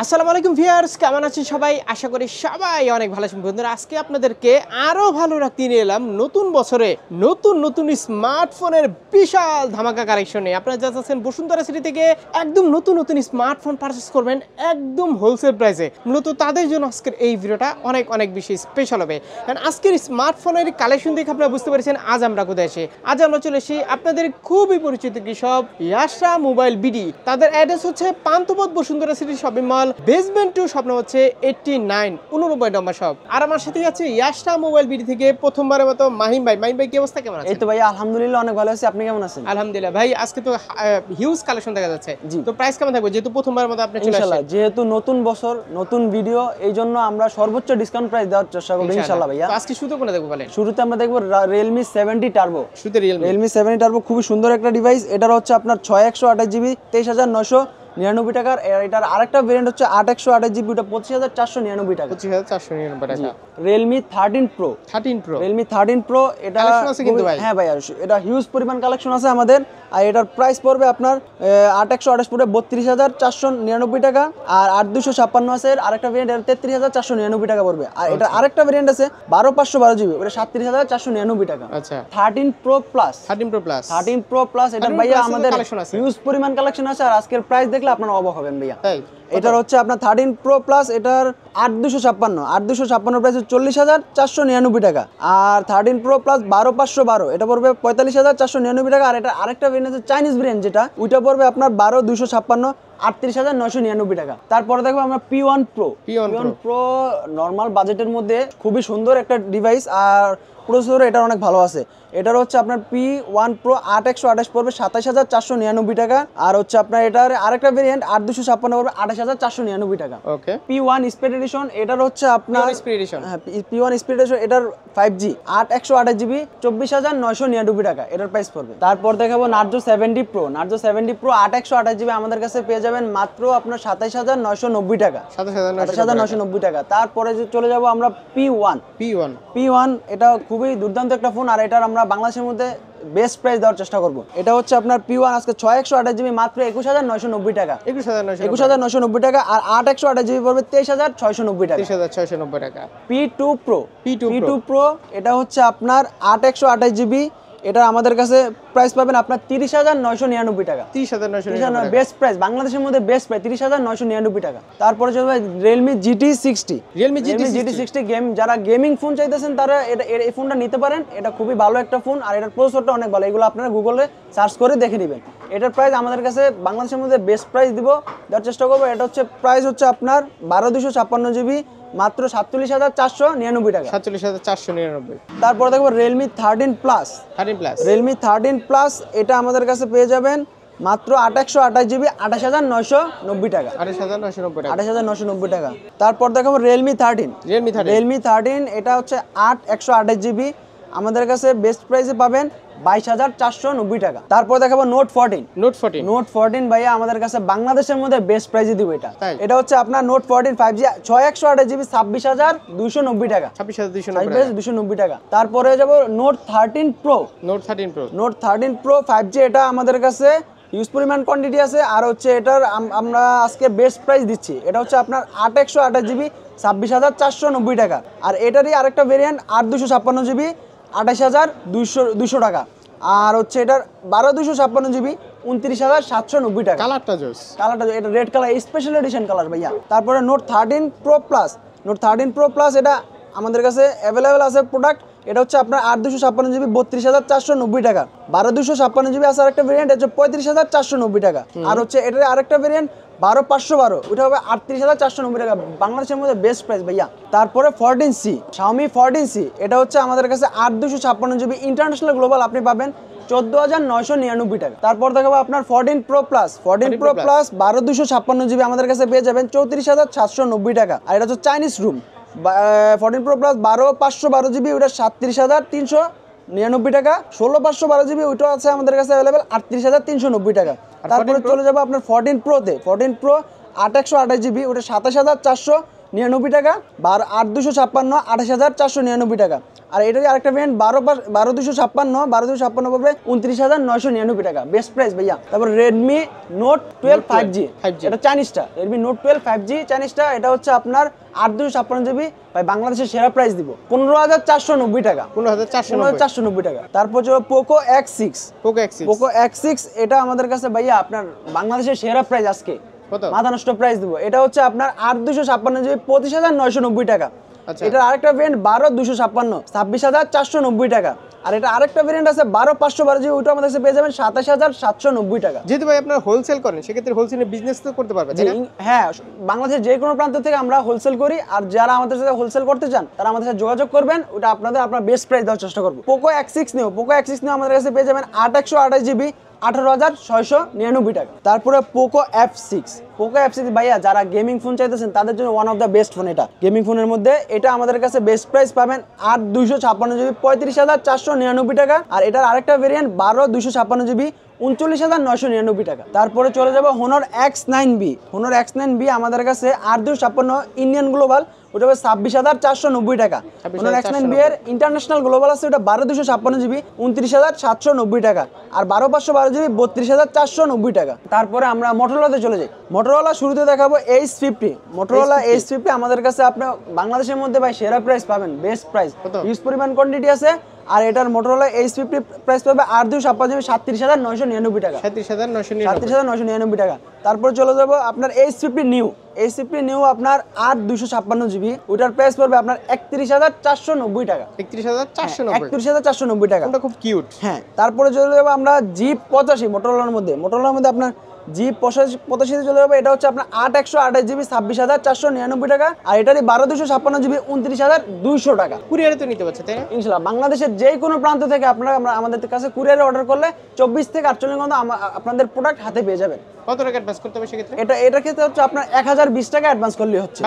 আসসালামু আলাইকুম ভিউয়ার্স, কেমন আছেন সবাই? আশা করি সবাই অনেক ভালো আছেন। বন্ধুরা, আজকে আপনাদেরকে আরো ভালো রাখতে নিয়ে এলাম নতুন বছরে নতুন স্মার্টফোনের বিশাল ধামাকা কালেকশনে। আপনারা যা চাচ্ছেন বসুন্ধরা সিটি থেকে একদম নতুন স্মার্টফোন পারচেস করবেন একদম হোলসেল প্রাইসে। মূলত তাদের জন্য আজকের এই ভিডিওটা অনেক বেশি স্পেশাল হবে, কারণ আজকের স্মার্টফোনের কালেকশন দেখে আপনারা বুঝতে পেরেছেন আজ আমরা কোথায় এসে। আজ আমরা চলে এসেছি আপনাদের খুবই পরিচিত কৃষক ইয়াশা মোবাইল বিডি। তাদের অ্যাড্রেস হচ্ছে Panthapath Bashundhara city shopping mall, basement 2, স্বপ্ন হচ্ছে 89 নম্বর শপ। আর আমার সাথে আছে ইয়াশা মোবাইল বিডি থেকে প্রথমবারের মতো মাহিম ভাই। মাহিম ভাই, কি অবস্থা, কেমন আছেন? এই তো ভাই, আলহামদুলিল্লাহ অনেক ভালো আছি। আপনি কেমন আছেন? আলহামদুলিল্লাহ ভাই। আজকে তো হিউজ কালেকশন দেখা যাচ্ছে, তো প্রাইস কেমন থাকবে যেহেতু প্রথমবারের মতো আপনি চলে ইনশাআল্লাহ, আসছেন? যেহেতু নতুন বছর নতুন ভিডিও, এই জন্য আমরা সর্বোচ্চ ডিসকাউন্ট প্রাইস দেওয়ার চেষ্টা করব ইনশাআল্লাহ ভাইয়া। তো আজকে শুধু কোনটা দেখবো বলেন? শুরুতে আমরা দেখব Realme 70 Turbo। শুধু Realme 70 Turbo খুবই সুন্দর একটা ডিভাইস। এটার হচ্ছে আপনার 6128GB 23999 টাকা। এটার আরেকটা ভেরিয়েন্ট হচ্ছে 8128GB, ওটা 25499 টাকা। 25499 টাকা। Realme 13 Pro। 13 Pro, Realme 13 Pro এটা কালেকশন আছে কিন্তু ভাই। হ্যাঁ ভাই, এটা হিউজ পরিমাণ কালেকশন আছে আমাদের। আর এটার প্রাইস পড়বে আপনার 8128 Pro 32499 টাকা। আর 8256 আছে এর আরেকটা ভেরিয়েন্ট, এর 33499 টাকা পড়বে। আর এটা আরেকটা ভেরিয়েন্ট আছে 12512GB, ওটা 37499 টাকা। আচ্ছা, 13 Pro Plus। 13 Pro Plus, 13 Pro Plus এটা 13 ভাইয়া Plus আমাদের কালেকশন আছে। হিউজ পরিমাণ কালেকশন আছে। আর আজকের প্রাইস দেখলে আপনারা অবাক হবেন ভাইয়া। তাই এটার হচ্ছে আপনার 13 Pro Plus, এটার 8256 প্রাইস 40499 টাকা। আর 13 Pro Plus 12512 এটা পড়বে 45499 টাকা। আর এটা আরেকটা ভেরিয়েন্ট আছে চাইনিজ ভেরিয়েন্ট, যেটা ওইটা পড়বে আপনার 12256 38999 টাকা। তারপরে দেখো আমরা P1 Pro। P1 Pro normal বাজেটের মধ্যে খুবই সুন্দর একটা ডিভাইস, আর প্রসেসর এটার অনেক ভালো আছে। এটার হচ্ছে আপনার P1 Pro 8128 পড়বে 27499 টাকা। আর হচ্ছে আপনার এটার আরেকটা ভেরিয়েন্ট 8256 পড়বে 28499 টাকা। ওকে, P1 Speed Edition এটার হচ্ছে আপনার Inspiration, হ্যাঁ, P1 Speed Edition এটার 5G 8128GB 24999 টাকা এটার প্রাইস পড়বে। তারপর দেখাবো Narzo 70 Pro। Narzo 70 Pro 8128GB আমাদের কাছে পেয়ে যাবেন মাত্র আপনার 27990 টাকা। 27990 টাকা। তারপরে চলে যাব আমরা P1 এটা খুবই দুর্দান্ত একটা ফোন, আর এটার আমরা বাংলাদেশের মধ্যে বেস্ট প্রাইস দেওয়ার চেষ্টা করব। এটা হচ্ছে আপনার P1 আজকে 6128GB মাত্র 21990 টাকা। 21990 টাকা। আর 8128GB পড়বে 23690 টাকা। 23690 টাকা। P2 Pro এটা হচ্ছে আপনার 8128GB, এটা আমাদের কাছে প্রাইস পাবেন আপনার 30999 টাকা। 30999 বেস্ট প্রাইস, বাংলাদেশের মধ্যে বেস্ট প্রাইস 30999 টাকা। তারপরে চলবে Realme GT60। Realme GT60 game, যারা গেমিং ফোন চাইতেছেন তারা এই ফোনটা নিতে পারেন। এটা খুবই ভালো একটা ফোন, আর এটার প্রসেসরটা অনেক ভালো। এগুলো আপনারা গুগলে সার্চ করে দেখে নেবেন। এটার প্রাইস আমাদের কাছে বাংলাদেশের মধ্যে বেস্ট প্রাইস দেওয়ার চেষ্টা করবো। এটা হচ্ছে প্রাইস হচ্ছে আপনার 12256GB মাত্র 47499 টাকা। 47499। তারপর দেখবো Realme 13 Plus। Realme 13 Plus এটা আমাদের কাছে পেয়ে যাবেন মাত্র 8128GB 28990 টাকা। 28990 টাকা। তারপর দেখাবো Realme 13 এটা হচ্ছে 8128GB আমাদের কাছে বেস্ট প্রাইসে পাবেন 22490 টাকা। তারপর দেখাবো Note 14 ভাইয়া আমাদের কাছে বাংলাদেশের মধ্যে বেস্ট প্রাইসে দিব। এটা হচ্ছে আপনার Note 14 5G 6128GB 26290 টাকা। 26290 টাকা। তারপরে যাব Note 13 Pro 5G, এটা আমাদের কাছে হিউজ পরিমাণ কোয়ান্টিটি আছে। আর হচ্ছে এটার আমরা আজকে বেস্ট প্রাইস দিচ্ছি। এটা হচ্ছে আপনার 8128GB 26490 টাকা। আর এটারই আরেকটা ভেরিয়েন্ট 8256GB 28200 টাকা। আর হচ্ছে এটার 12256GB 29790 টাকা। কালারটা এটা red colour, special edition colour ভাইয়া। তারপরে Note 13 Pro Plus এটা আমাদের কাছে অ্যাভেলেবেল আছে প্রোডাক্ট। এটা হচ্ছে আপনার 8256GB 32490 টাকা। 12256GB আছে আরেকটা ভেরিয়েন্ট, এটা হচ্ছে 35490 টাকা। আর হচ্ছে এটার আরেকটা ভেরিয়েন্ট 12512, ওটা হবে 38490 টাকা। বাংলাদেশের মধ্যে বেস্ট প্রাইস ভাইয়া। তারপরে 14C, Xiaomi 14C এটা হচ্ছে আমাদের কাছে 8256GB ইন্টারন্যাশনাল গ্লোবাল আপনি পাবেন 14999 টাকা। তারপর দেখাবো আপনার 14 Pro Plus 12256GB আমাদের কাছে পেয়ে যাবেন 34790 টাকা। আর এটা হচ্ছে Chinese room 14 Pro Plus 12512GB, ওটা 37399 টাকা। 16512GB ওইটা আছে আমাদের কাছে অ্যাভেলেবেল 38390 টাকা। তারপরে চলে যাবো আপনার 14 Pro 8128GB, ওটা 27499 টাকা। 8256 28499 টাকা। আর এটারই আরেকটা ভেরিয়েন্ট 12256 পড়বে 29,999 টাকা, বেস্ট প্রাইস ভাইয়া। তারপর রেডমি নোট 12 5G, এটা চাইনিজটা, রেডমি নোট 12 5G চাইনিজটা, এটা হচ্ছে আপনার 8 256 জিবি ভাই, বাংলাদেশের সেরা প্রাইস দিব 15,490 টাকা, 15,490 টাকা। তারপর হচ্ছে পোকো X6, পোকো X6 এটা আমাদের কাছে ভাইয়া আপনার বাংলাদেশের সেরা প্রাইস আজকে, মাথা নষ্ট প্রাইস দিব। এটা হচ্ছে আপনার 8 256 জিবি 25,990 টাকা। এটার আরেকটা ভেরিয়েন্ট 12 256 26,490 টাকা। আর এটা আরেকটা ভেরিয়েন্ট আছে 12 512 জিবি, ওটা আমাদের কাছে পেয়ে যাবেন 27,790 টাকা। যেহেতু ভাই আপনারা হোলসেল করেন, সেক্ষেত্রে হোলসেলে বিজনেস তো করতে পারবেন। হ্যাঁ, বাংলাদেশের যে কোনো প্রান্ত থেকে আমরা হোলসেল করি, আর যারা আমাদের সাথে হোলসেল করতে চান তারা আমাদের সাথে যোগাযোগ করবেন, ওটা আপনার বেস্ট প্রাইস দেওয়ার চেষ্টা করবো। পোকো X6 নিও, পোকো X6 নিও আমাদের কাছে পেয়ে যাবেন 8 জিবি 18,699 টাকা। তারপরে পোকো F6, পোকো F6 ভাইয়া যারা গেমিং ফোন চাইতেছেন তাদের জন্য one of the best phone. এটা গেমিং ফোনের মধ্যে এটা আমাদের কাছে বেস্ট প্রাইস পাবেন 8 256 জিবি 35,499 টাকা। আর এটার আরেকটা ভেরিয়েন্ট 12 256 জিবি 39,999 টাকা। তারপরে চলে যাবো Honor X9B, Honor X9B আমাদের কাছে 8 256 ইন্ডিয়ান গ্লোবাল, ওটা হবে 26,490 টাকা। Honor X9B এর ইন্টারন্যাশনাল গ্লোবাল আছে, ওটা 12 256 জিবি 29,790 টাকা। আর 12 512 জিবি 32,490 টাকা। তারপরে আমরা মোটরোলাতে চলে যাই। মোটরোলা শুরুতে দেখাবো H50, মোটরোলা H50 আমাদের কাছে আপনি বাংলাদেশের মধ্যে ভাই সেরা প্রাইস পাবেন, বেস্ট প্রাইস, হিউজ পরিমাণ কোয়ান্টিটি আছে। আর এটার মোটরোলা H50 প্রাইস পাবে 8 256 জিবি 37,999 টাকা, 37,999 টাকা। তারপর চলে যাব আপনার H50 নিউ, H50 নিউ আপনার 8 256 জিবি, ওটার প্রাইস পড়বে আপনার 31,490 টাকা, 31,490 টাকা। এটা খুব কিউট। হ্যাঁ, তারপরে চলে যাব আমরা G85 মোটরোলার মধ্যে, মোটরোলার মধ্যে আপনার G85 চলে যাবে, এটা হচ্ছে আপনার 8 128 জিবি 26,499 টাকা। আর এটারই 12 256 জিবি 29,200 টাকা। কুরিয়ারে তো নিতে পারছে, তাই না? ইনশাআল্লাহ বাংলাদেশের যে কোনো প্রান্ত থেকে আপনারা আমাদের কাছে কুরিয়ারে অর্ডার করলে 24 থেকে 48 ঘন্টা আপনাদের প্রোডাক্ট হাতে পেয়ে যাবেন। কত টাকা অ্যাডভান্স করতে হবে সেক্ষেত্রে? এটা ক্ষেত্রে হচ্ছে আপনার 1020 টাকা অ্যাডভান্স করলেই হচ্ছে,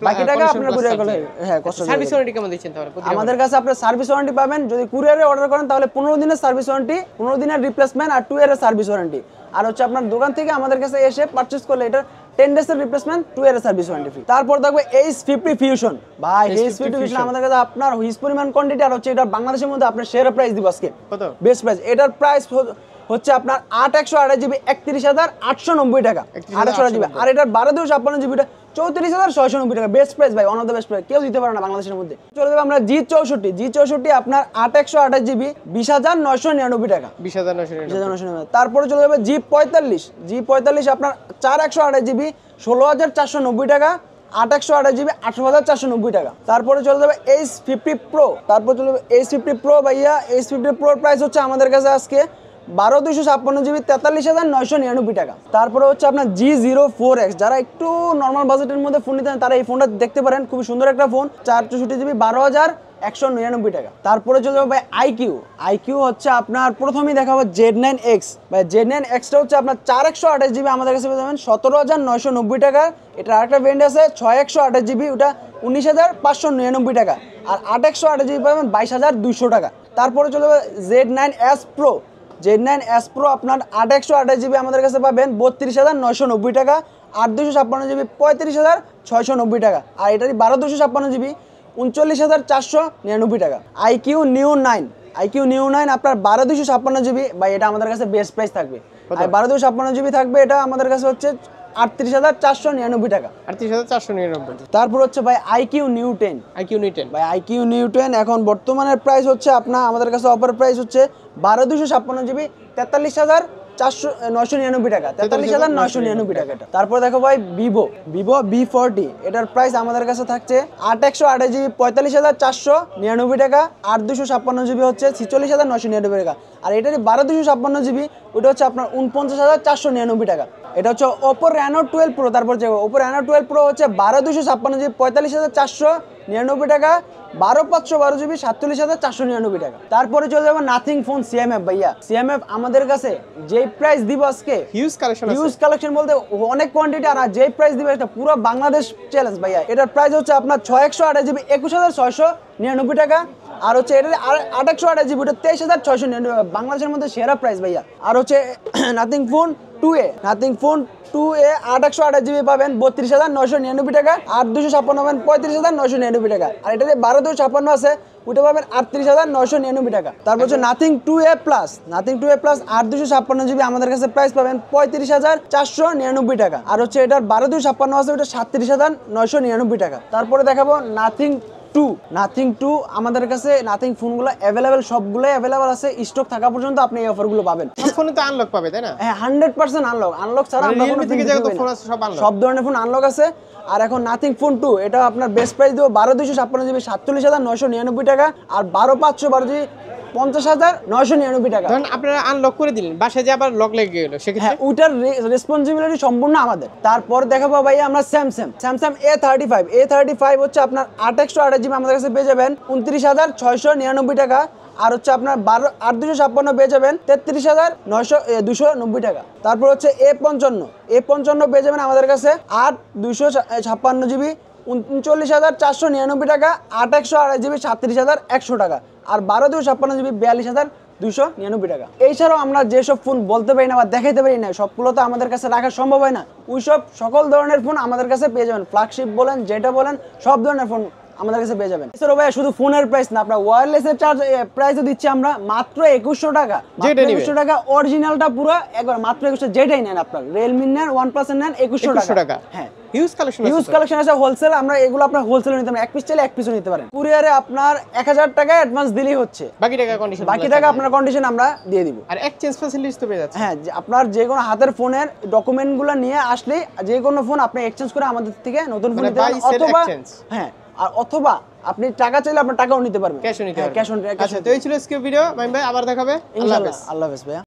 বাকি টাকা আপনার কুরিয়ার করলে। হ্যাঁ, সার্ভিস ওয়ারেন্টি কেমন দিচ্ছেন তাহলে? আমাদের কাছে আপনার সার্ভিস ওয়ারেন্টি পাবেন, যদি কুরিয়ারে অর্ডার করেন তাহলে 15 দিনের সার্ভিস ওয়ারেন্টি, 15 দিনের রিপ্লেসমেন্ট আর 2 ইয়ারের সার্ভিস ওয়ারেন্টি। আর হচ্ছে আপনার দোকান থেকে আমাদের কাছে এসে পারচেজ করলে এটা 10 ডেজের রিপ্লেসমেন্ট, 2 ইয়ারের সার্ভিস ওয়ারেন্টি ফ্রি। তারপর দেখবে H50 ফিউশন, ভাই H50 ফিউশন আমাদের কাছে আপনার হিউজ পরিমাণ কোয়ান্টিটি, আর হচ্ছে এটা বাংলাদেশের মধ্যে আপনার সেরা প্রাইস দিব আজকে। কত? বেস্ট প্রাইস, এটার প্রাইস হচ্ছে আপনার 8 128 জিবি 31,890 টাকা, 8 128 জিবি। আর এটার 12 256 জিবিটা 34,690 টাকা, বেস্ট প্রাইস ভাই, one of the best price, কেউ দিতে পারে না বাংলাদেশের মধ্যে। চলে যাবে আমরা G64 আপনার 8 128 জিবি 20,999 টাকা, 20,999। তারপরে চলে যাবে G45 আপনার 4 128 জিবি 16,490 টাকা, 8 128 জিবি 18,490 টাকা। তারপরে চলে যাবে H50 Pro, তারপর চলে যাবে H50 Pro ভাইয়া, H50 Pro প্রাইস হচ্ছে আমাদের কাছে আজকে 12 256 জিবি 43,999 টাকা। তারপরে হচ্ছে আপনার G04X, যারা একটু নর্মাল বাজেটের মধ্যে ফোন নিতে তারা এই ফোনটা দেখতে পারেন, খুবই সুন্দর একটা ফোন, 464 জিবি 12,199 টাকা। তারপরে চলে যাবে ভাই IQ হচ্ছে আপনার প্রথমেই দেখাবো Z9X, ভাই Z9Xটা হচ্ছে আপনার 4 128 জিবি আমাদের কাছে পেয়ে যাবেন 17,990 টাকা। এটা আরেকটা ভেরিয়েন্ট আছে 6 128 জিবি, ওটা 19,599 টাকা। আর 8 128 জিবি পাবেন 22,200 টাকা। তারপরে চলে যাবে Z9S Pro, Z9S Pro আপনার 8 128 জিবি আমাদের কাছে পাবেন 32,990 টাকা, 8 256 জিবি 35,690 টাকা। আর এটারই 12 256 জিবি 39,499 টাকা। IQ Neo 9 আপনার 12 256 জিবি, ভাই এটা আমাদের কাছে বেস্ট প্রাইস থাকবে। আর 12 256 জিবি থাকবে, এটা আমাদের কাছে হচ্ছে 38,499 টাকা, 38,499। তারপর হচ্ছে ভাই IQ Neo 10, ভাই IQ Neo 10 এখন বর্তমানের প্রাইস হচ্ছে আপনার আমাদের কাছে অফার প্রাইস হচ্ছে 12 256 জিবি 43,999 টাকা, 43,999 টাকা এটা। তারপর দেখো ভাই Vivo V40, এটার প্রাইস আমাদের কাছে থাকছে 8 128 জিবি 45,499 টাকা, 8 256 জিবি হচ্ছে 46,999 টাকা। আর এটারই 12 256 জিবি, ওটা হচ্ছে আপনার 49,499 টাকা। এটা হচ্ছে Oppo Reno 12 Pro। তারপর যে Oppo Reno 12 Pro হচ্ছে 12 256 জিবি 45,499 টাকা, 12 512 জিবি 47,499 টাকা। তারপরে চলে যাবো নাথিং ফোন CMF ভাইয়া, CMF আমাদের কাছে যে প্রাইস দিব আজকে, হিউজ কালেকশন বলতে অনেক কোয়ান্টিটি, আর যে প্রাইস দিবে এটা পুরো বাংলাদেশ চ্যালেঞ্জ ভাইয়া। এটার প্রাইস হচ্ছে আপনার 6 128 জিবি 21,699 টাকা। আর হচ্ছে এটা 8 128 জিবি, ওটা 23,699, বাংলাদেশের মধ্যে সেরা প্রাইস ভাইয়া। আর হচ্ছে nothing phone 2A, nothing phone 2A 8/128GB পাবেন 32,999 টাকা, 8/256 পাবেন 35,999 টাকা, আর এটা যে 12/256 আছে ওটা পাবেন 38,999 টাকা। তারপর হচ্ছে nothing 2A plus, nothing 2A plus 8/256GB আমাদের কাছে প্রাইস পাবেন 35,499 টাকা, আর হচ্ছে এটার 12/256 আছে ওটা 37,999 টাকা। তারপরে দেখাবো নাথিং 2, নাথিং 2 আমাদের কাছে নাথিং ফোনগুলো অ্যাভেলেবেল, সবগুলোই অ্যাভেলেবেল আছে, স্টক থাকা পর্যন্ত আপনি এই অফারগুলো পাবেন। সব ফোনে তো আনলক পাবে তাই না? হ্যাঁ 100% আনলক, আনলক ছাড়া মানে আমরা কোনো Realme থেকে ফোন যত দিতে পারি ফোন না। আছে সব আনলক। সব ধরনের ফোন আনলক আছে। আর এখন নাথিং ফোন 2 এটা আপনার বেস্ট প্রাইস দেবো 12/256GB 47,999 টাকা, আর 12/512GB 50,999 টাকা। ধরেন আপনারা আনলক করে দিলেন, বাসায় যে আবার লক লেগে গেল সেক্ষেত্রে হ্যাঁ ওইটার রেসপন্সিবিলিটি সম্পূর্ণ আমাদের। তারপর দেখাবো ভাই আমরা স্যামসাং A35 হচ্ছে আপনার 8/128GB আমাদের কাছে পেয়ে যাবেন 29,699 টাকা, আর হচ্ছে আপনার 8/256 পেয়ে যাবেন 33,290 টাকা। তারপর হচ্ছে A55 পেয়ে যাবেন আমাদের কাছে 8/256GB 39,499 টাকা, 8/128GB 37,100 টাকা, আর 12/256GB 42,299 টাকা। এছাড়াও আমরা যেসব ফোন বলতে পারি না বা দেখাইতে পারি না সবগুলো তো আমাদের কাছে রাখা সম্ভব হয় না, ওইসব সকল ধরনের ফোন আমাদের কাছে পেয়ে যাবেন, ফ্ল্যাগশিপ বলেন যেটা বলেন সব ধরনের ফোন আমাদের কাছে পেয়ে যাবেন। এছাড়াও ভাই শুধু ফোনের প্রাইস না, আপনার ওয়্যারলেসের চার্জ প্রাইসও দিচ্ছি আমরা মাত্র 2100 টাকা, যেটা নিবেন। 2100 টাকা অরিজিনালটা পুরো একবার মাত্র 2100, যেটাই নেন আপনার Realme নেন OnePlus নেন 2100 টাকা। হ্যাঁ হিউজ কালেকশন ইউজ কালেকশন আছে হোলসেল, আমরা এগুলো আপনার হোলসেলে নিতে পারেন, এক পিস চাইলে এক পিসও নিতে পারেন। কুরিয়ারে আপনার 1000 টাকা অ্যাডভান্স দিলেই হচ্ছে, বাকি টাকা কন্ডিশন বাকি টাকা আপনার কন্ডিশন আমরা দিয়ে দিব। আর এক্সচেঞ্জ ফ্যাসিলিটিস তো পেয়ে যাচ্ছে। হ্যাঁ আপনার যে কোনো হাতের ফোনের ডকুমেন্টগুলো নিয়ে আসলেই যে কোনো ফোন আপনি এক্সচেঞ্জ করে আমাদের থেকে নতুন ফোন মানে নিতে পারেন, buy, sell, অথবা exchange। হ্যাঁ আর অথবা আপনি টাকা চাইলে আপনার টাকাও নিতে পারবেন, ক্যাশও নিতে হ্যাঁ, পারবেন। ক্যাশ অন আচ্ছা তো এই ছিল আজকে ভিডিও। মাইম ভাই আবার দেখাবে। আল্লাহ ইনশাআল্লাহ। হাফেজ। আল্লাহ হাফেজ ভাইয়া।